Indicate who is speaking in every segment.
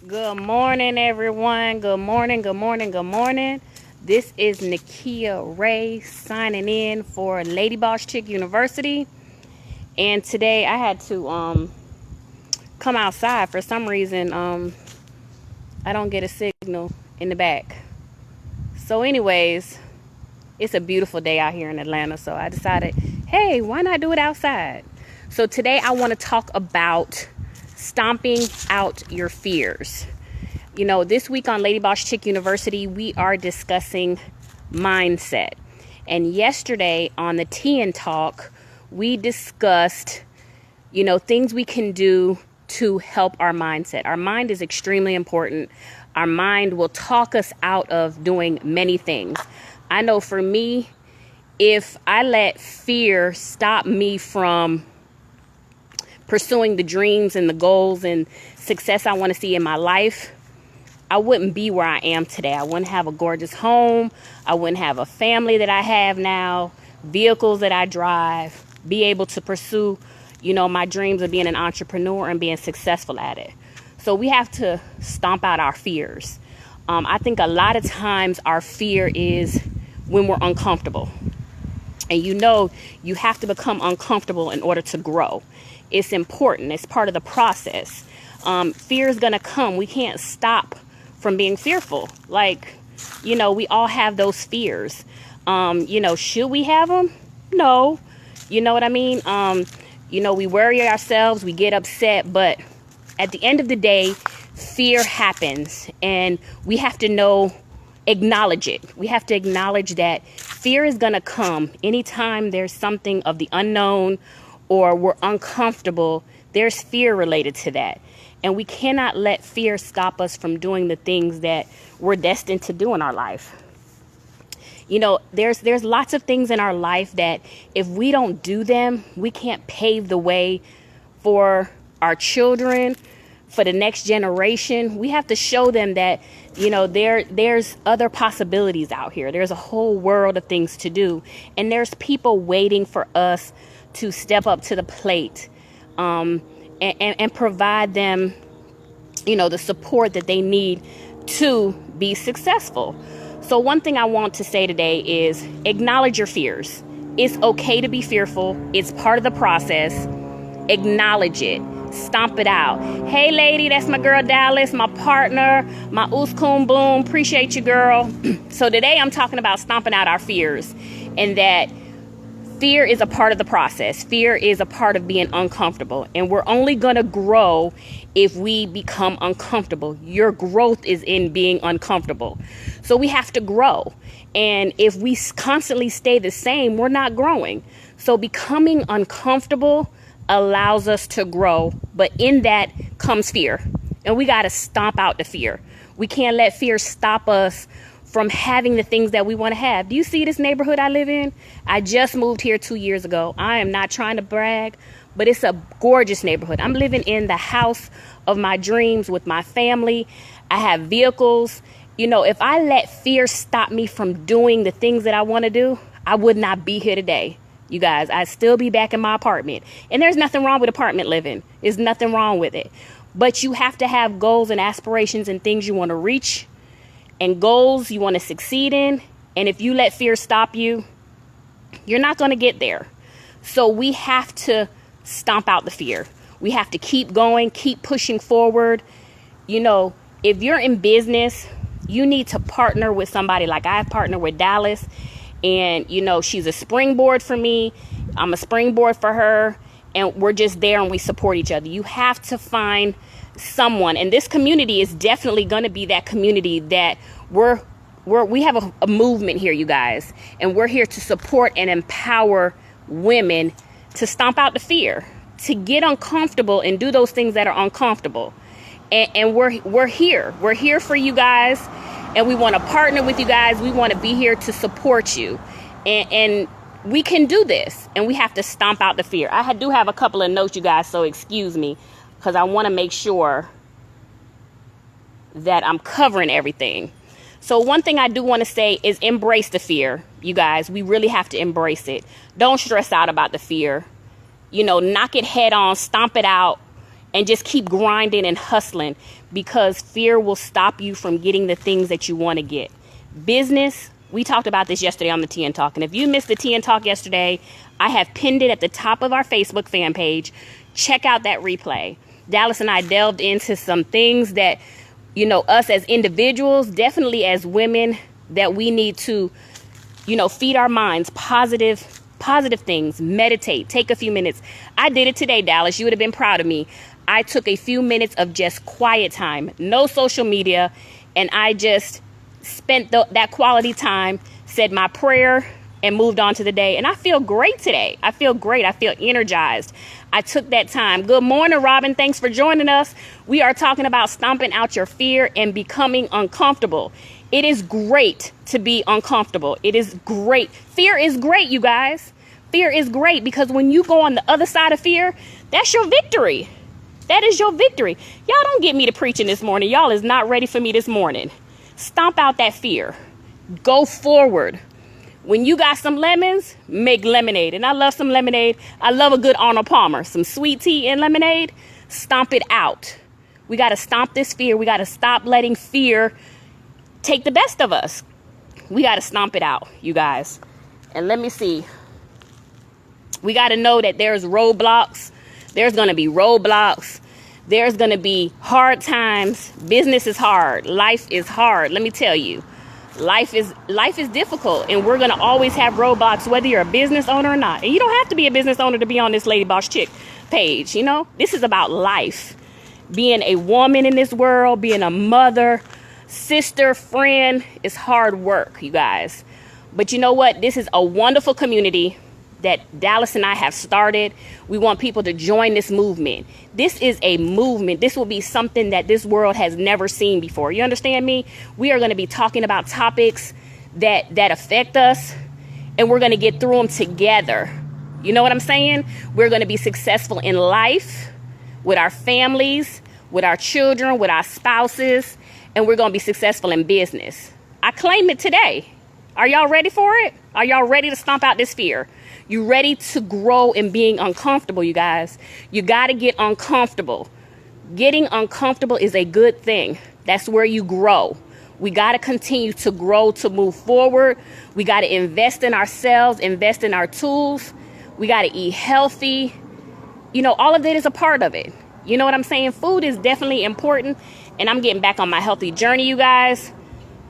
Speaker 1: Good morning, everyone. Good morning, good morning, good morning. This is Nakia Ray signing in for Lady Boss Chick University. And today I had to come outside. For some reason, I don't get a signal in the back. So anyways, it's a beautiful day out here in Atlanta. So I decided, hey, why not do it outside? So today I want to talk about stomping out your fears. You know, this week on Lady Boss Chick University, we are discussing mindset. And yesterday on the Tea and Talk, we discussed, things we can do to help our mindset. Our mind is extremely important. Our mind will talk us out of doing many things. I know for me, if I let fear stop me from pursuing the dreams and the goals and success I want to see in my life, I wouldn't be where I am today. I wouldn't have a gorgeous home. I wouldn't have a family that I have now, vehicles that I drive, be able to pursue, my dreams of being an entrepreneur and being successful at it. So we have to stomp out our fears. I think a lot of times our fear is when we're uncomfortable. And you have to become uncomfortable in order to grow. It's important. It's part of the process. Fear is going to come. We can't stop from being fearful. We all have those fears. Should we have them? No. You know what I mean? We worry ourselves, we get upset, but at the end of the day, fear happens and we have to acknowledge it. We have to acknowledge that fear is going to come anytime there's something of the unknown or we're uncomfortable. There's fear related to that. And we cannot let fear stop us from doing the things that we're destined to do in our life. There's lots of things in our life that if we don't do them, we can't pave the way for our children, for the next generation. We have to show them that, there's other possibilities out here. There's a whole world of things to do. And there's people waiting for us to step up to the plate and provide them, the support that they need to be successful. So one thing I want to say today is acknowledge your fears. It's okay to be fearful. It's part of the process. Acknowledge it. Stomp it out. Hey, lady, that's my girl Dallas, my partner, my Uskoon Boom. Appreciate you, girl. So today I'm talking about stomping out our fears, and that fear is a part of the process. Fear is a part of being uncomfortable. And we're only going to grow if we become uncomfortable. Your growth is in being uncomfortable. So we have to grow. And if we constantly stay the same, we're not growing. So becoming uncomfortable allows us to grow. But in that comes fear. And we got to stomp out the fear. We can't let fear stop us from having the things that we want to have. Do you see this neighborhood I live in? I just moved here 2 years ago. I am not trying to brag, but it's a gorgeous neighborhood. I'm living in the house of my dreams with my family. I have vehicles. If I let fear stop me from doing the things that I want to do, I would not be here today. You guys, I'd still be back in my apartment. And there's nothing wrong with apartment living. There's nothing wrong with it. But you have to have goals and aspirations and things you want to reach, and goals you want to succeed in. And if you let fear stop you, you're not going to get there. So we have to stomp out the fear. We have to keep going, keep pushing forward. If you're in business, you need to partner with somebody. Like I partner with Dallas, and she's a springboard for me. I'm a springboard for her, and we're just there and we support each other. You have to find someone, and this community is definitely going to be that community that we have a movement here, you guys, and we're here to support and empower women to stomp out the fear, to get uncomfortable and do those things that are uncomfortable. And we're here for you guys, and we want to partner with you guys. We want to be here to support you, and we can do this, and we have to stomp out the fear. I do have a couple of notes, you guys, so excuse me, because I want to make sure that I'm covering everything. So one thing I do want to say is embrace the fear, you guys. We really have to embrace it. Don't stress out about the fear. Knock it head on, stomp it out, and just keep grinding and hustling, because fear will stop you from getting the things that you want to get. Business, we talked about this yesterday on the TN Talk. And if you missed the TN Talk yesterday, I have pinned it at the top of our Facebook fan page. Check out that replay. Dallas and I delved into some things that, us as individuals, definitely as women, that we need to, feed our minds positive things, meditate, take a few minutes. I did it today, Dallas. You would have been proud of me. I took a few minutes of just quiet time, no social media, and I just spent that quality time, said my prayer, and moved on to the day. And I feel great today. I feel great. I feel energized. I took that time. Good morning, Robin. Thanks for joining us. We are talking about stomping out your fear and becoming uncomfortable. It is great to be uncomfortable. It is great. Fear is great, you guys. Fear is great, because when you go on the other side of fear, that's your victory. That is your victory. Y'all don't get me to preaching this morning. Y'all is not ready for me this morning. Stomp out that fear. Go forward. When you got some lemons, make lemonade. And I love some lemonade. I love a good Arnold Palmer. Some sweet tea and lemonade. Stomp it out. We got to stomp this fear. We got to stop letting fear take the best of us. We got to stomp it out, you guys. And let me see. We got to know that there's roadblocks. There's going to be roadblocks. There's going to be hard times. Business is hard. Life is hard. Let me tell you, life is difficult, and we're going to always have roadblocks, whether you're a business owner or not. And you don't have to be a business owner to be on this Lady Boss Chick page. This is about life. Being a woman in this world, being a mother, sister, friend, is hard work, you guys. But you know what? This is a wonderful community that Dallas and I have started. We want people to join this movement. This is a movement. This will be something that this world has never seen before. You understand me? We are going to be talking about topics that affect us, and we're going to get through them together. You know what I'm saying? We're going to be successful in life, with our families, with our children, with our spouses, and we're going to be successful in business. I claim it today. Are y'all ready for it? Are y'all ready to stomp out this fear? You ready to grow in being uncomfortable, you guys? You got to get uncomfortable. Getting uncomfortable is a good thing. That's where you grow. We got to continue to grow, to move forward. We got to invest in ourselves, invest in our tools. We got to eat healthy. All of that is a part of it. You know what I'm saying? Food is definitely important, and I'm getting back on my healthy journey, you guys.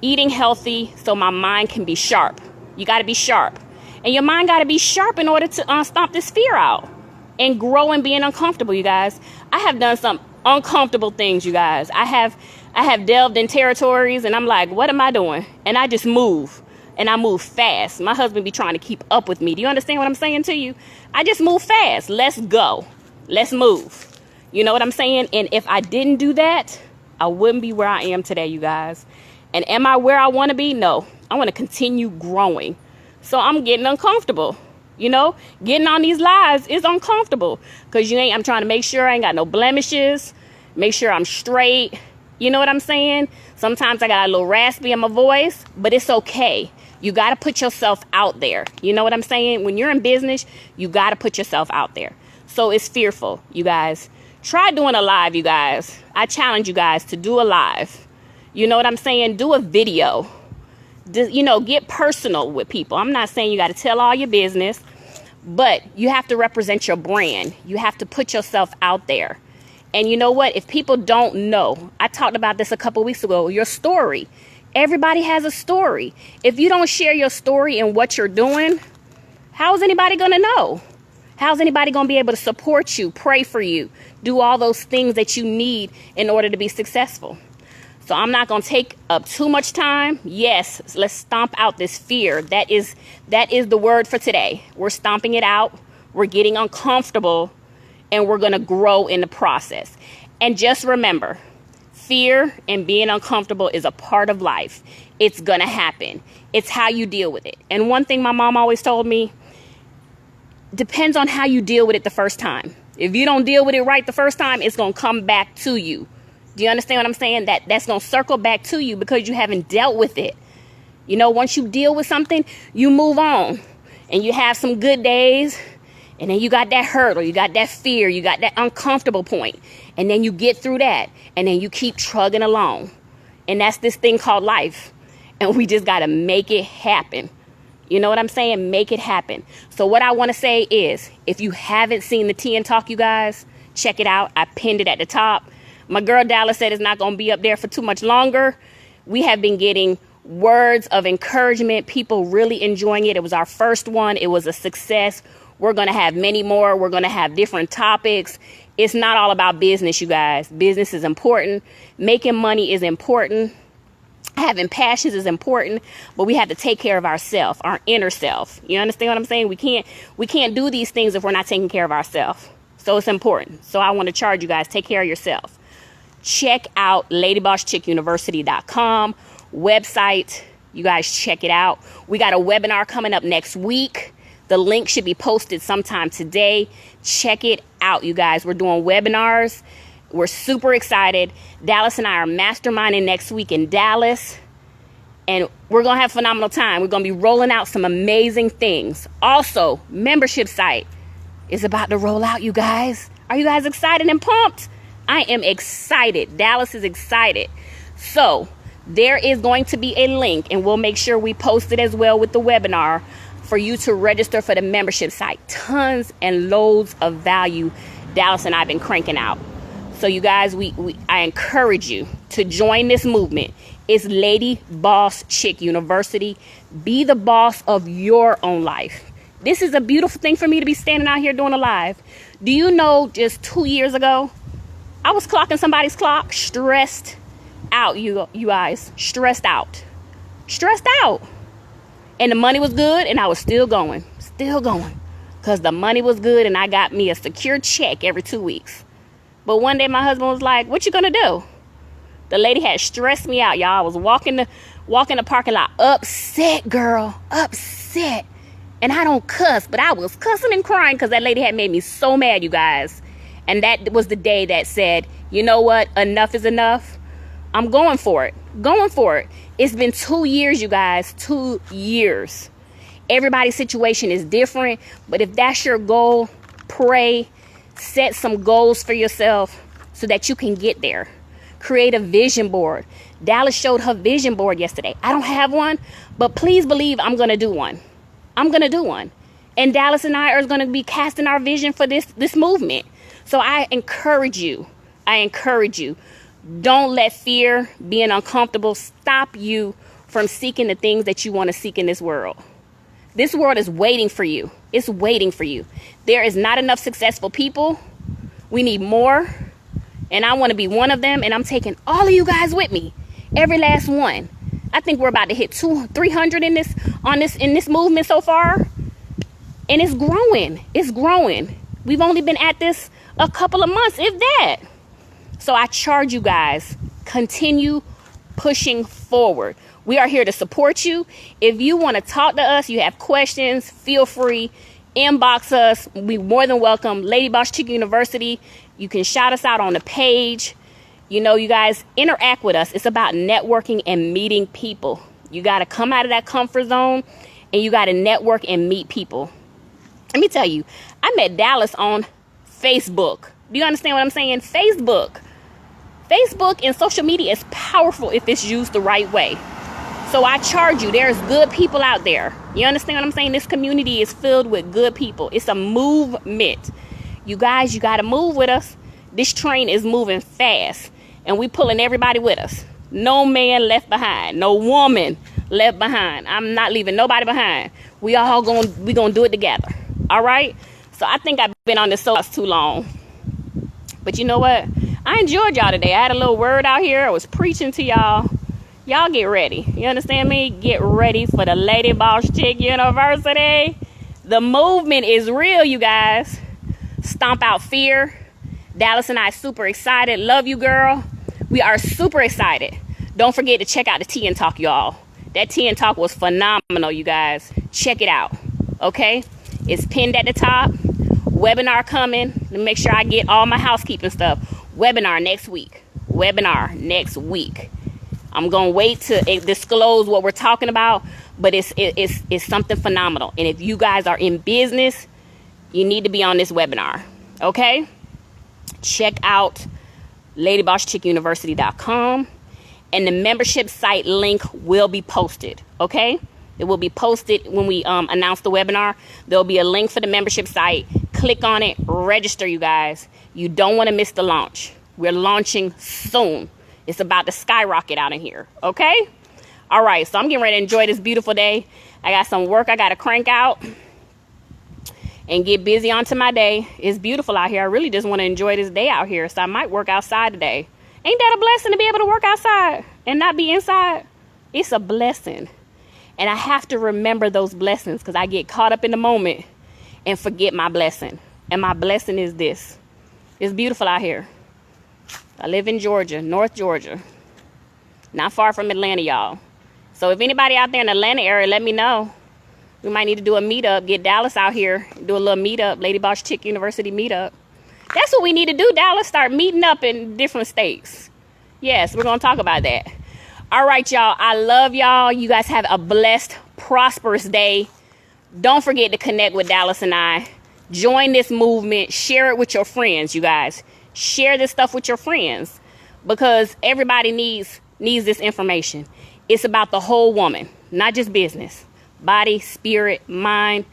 Speaker 1: Eating healthy so my mind can be sharp. You got to be sharp. And your mind got to be sharp in order to stomp this fear out and grow in being uncomfortable, you guys. I have done some uncomfortable things, you guys. I have delved in territories, and I'm like, what am I doing? And I just move, and I move fast. My husband be trying to keep up with me. Do you understand what I'm saying to you? I just move fast. Let's go. Let's move. You know what I'm saying? And if I didn't do that, I wouldn't be where I am today, you guys. And am I where I want to be? No. I want to continue growing. So I'm getting uncomfortable. Getting on these lives is uncomfortable, because I'm trying to make sure I ain't got no blemishes, make sure I'm straight. You know what I'm saying? Sometimes I got a little raspy in my voice, but it's okay. You got to put yourself out there. You know what I'm saying? When you're in business, you got to put yourself out there. So it's fearful, you guys. Try doing a live, you guys. I challenge you guys to do a live. You know what I'm saying? Do a video. Get personal with people. I'm not saying you got to tell all your business, but you have to represent your brand. You have to put yourself out there. And you know what? If people don't know, I talked about this a couple weeks ago, your story. Everybody has a story. If you don't share your story and what you're doing, how is anybody going to know? How's anybody going to be able to support you, pray for you, do all those things that you need in order to be successful? So I'm not going to take up too much time. Yes, let's stomp out this fear. That is the word for today. We're stomping it out. We're getting uncomfortable, and we're going to grow in the process. And just remember, fear and being uncomfortable is a part of life. It's going to happen. It's how you deal with it. And one thing my mom always told me, depends on how you deal with it the first time. If you don't deal with it right the first time, it's going to come back to you. Do you understand what I'm saying? That's going to circle back to you because you haven't dealt with it. Once you deal with something, you move on, and you have some good days And then you got that hurdle, you got that fear, you got that uncomfortable point. And then you get through that. And then you keep trugging along. And that's this thing called life. And we just got to make it happen. You know what I'm saying? Make it happen. So what I want to say is, if you haven't seen the Tea and Talk, you guys, check it out. I pinned it at the top. My girl Dallas said it's not going to be up there for too much longer. We have been getting words of encouragement. People really enjoying it. It was our first one. It was a success. We're going to have many more. We're going to have different topics. It's not all about business, you guys. Business is important. Making money is important. Having passions is important, but we have to take care of ourselves, our inner self. You understand what I'm saying? We can't do these things if we're not taking care of ourselves. So it's important. So I want to charge you guys, take care of yourself. Check out LadyBossChickUniversity.com website. You guys check it out. We got a webinar coming up next week. The link should be posted sometime today. Check it out, you guys. We're doing webinars. We're super excited. Dallas and I are masterminding next week in Dallas. And we're going to have a phenomenal time. We're going to be rolling out some amazing things. Also, membership site is about to roll out, you guys. Are you guys excited and pumped? I am excited. Dallas is excited. So there is going to be a link, and we'll make sure we post it as well with the webinar for you to register for the membership site. Tons and loads of value Dallas and I have been cranking out. So you guys, I encourage you to join this movement. It's Lady Boss Chick University. Be the boss of your own life. This is a beautiful thing for me to be standing out here doing a live. Do you know just 2 years ago, I was clocking somebody's clock, stressed out, you guys, stressed out. And the money was good, and I was still going, because the money was good, and I got me a secure check every 2 weeks. But one day my husband was like, what you gonna do? The lady had stressed me out, y'all. I was walking the parking lot, upset, girl, upset. And I don't cuss, but I was cussing and crying because that lady had made me so mad, you guys. And that was the day that said, you know what? Enough is enough. I'm going for it. It's been 2 years, you guys, 2 years. Everybody's situation is different. But if that's your goal, pray, set some goals for yourself so that you can get there. Create a vision board. Dallas showed her vision board yesterday. I don't have one, but please believe I'm going to do one. And Dallas and I are going to be casting our vision for this movement. So I encourage you. Don't let fear, being uncomfortable, stop you from seeking the things that you want to seek in this world. This world is waiting for you. It's waiting for you. There is not enough successful people. We need more. And I want to be one of them. And I'm taking all of you guys with me. Every last one. I think we're about to hit 300 in this movement so far. And it's growing. We've only been at this a couple of months, if that. So I charge you guys, continue pushing forward. We are here to support you. If you want to talk to us, you have questions, feel free, inbox us. We more than welcome. Lady Boss Chick University. You can shout us out on the page. You know, you guys, interact with us. It's about networking and meeting people. You got to come out of that comfort zone and you got to network and meet people. Let me tell you, I met Dallas on Facebook. Do you understand what I'm saying? Facebook and social media is powerful if it's used the right way. So I charge you, there's good people out there. You understand what I'm saying? This community is filled with good people. It's a movement. You guys, you got to move with us. This train is moving fast. And we pulling everybody with us. No man left behind. No woman left behind. I'm not leaving nobody behind. We gonna do it together. All right? So I think I've been on this soapbox too long. But you know what? I enjoyed y'all today. I had a little word out here. I was preaching to y'all. Y'all get ready. You understand me? Get ready for the Lady Boss Chick University. The movement is real, you guys. Stomp out fear. Dallas and I super excited. Love you, girl. We are super excited. Don't forget to check out the Tea and Talk, y'all. That Tea and Talk was phenomenal, you guys. Check it out. Okay? It's pinned at the top. Webinar coming. Let me make sure I get all my housekeeping stuff. Webinar next week. I'm going to wait to disclose what we're talking about, but it's something phenomenal. And if you guys are in business, you need to be on this webinar. Okay? Check out LadyBossChickUniversity.com, and the membership site link will be posted. Okay? It will be posted when we announce the webinar. There'll be a link for the membership site. Click on it. Register, you guys. You don't want to miss the launch. We're launching soon. It's about to skyrocket out in here. Okay? All right. So I'm getting ready to enjoy this beautiful day. I got some work I got to crank out and get busy onto my day. It's beautiful out here. I really just want to enjoy this day out here. So I might work outside today. Ain't that a blessing to be able to work outside and not be inside? It's a blessing. And I have to remember those blessings because I get caught up in the moment and forget my blessing. And my blessing is this. It's beautiful out here. I live in Georgia, North Georgia. Not far from Atlanta, y'all. So if anybody out there in the Atlanta area, let me know. We might need to do a meetup. Get Dallas out here. Do a little meetup. Lady Boss Chick University meetup. That's what we need to do, Dallas. Start meeting up in different states. Yes, we're going to talk about that. All right, y'all. I love y'all. You guys have a blessed, prosperous day. Don't forget to connect with Dallas and I. Join this movement. Share it with your friends, you guys. Share this stuff with your friends because everybody needs this information. It's about the whole woman, not just business. Body, spirit, mind,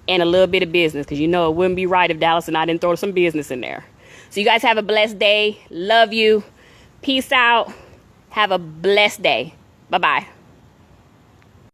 Speaker 1: and a little bit of business because you know it wouldn't be right if Dallas and I didn't throw some business in there. So you guys have a blessed day. Love you. Peace out. Have a blessed day. Bye-bye.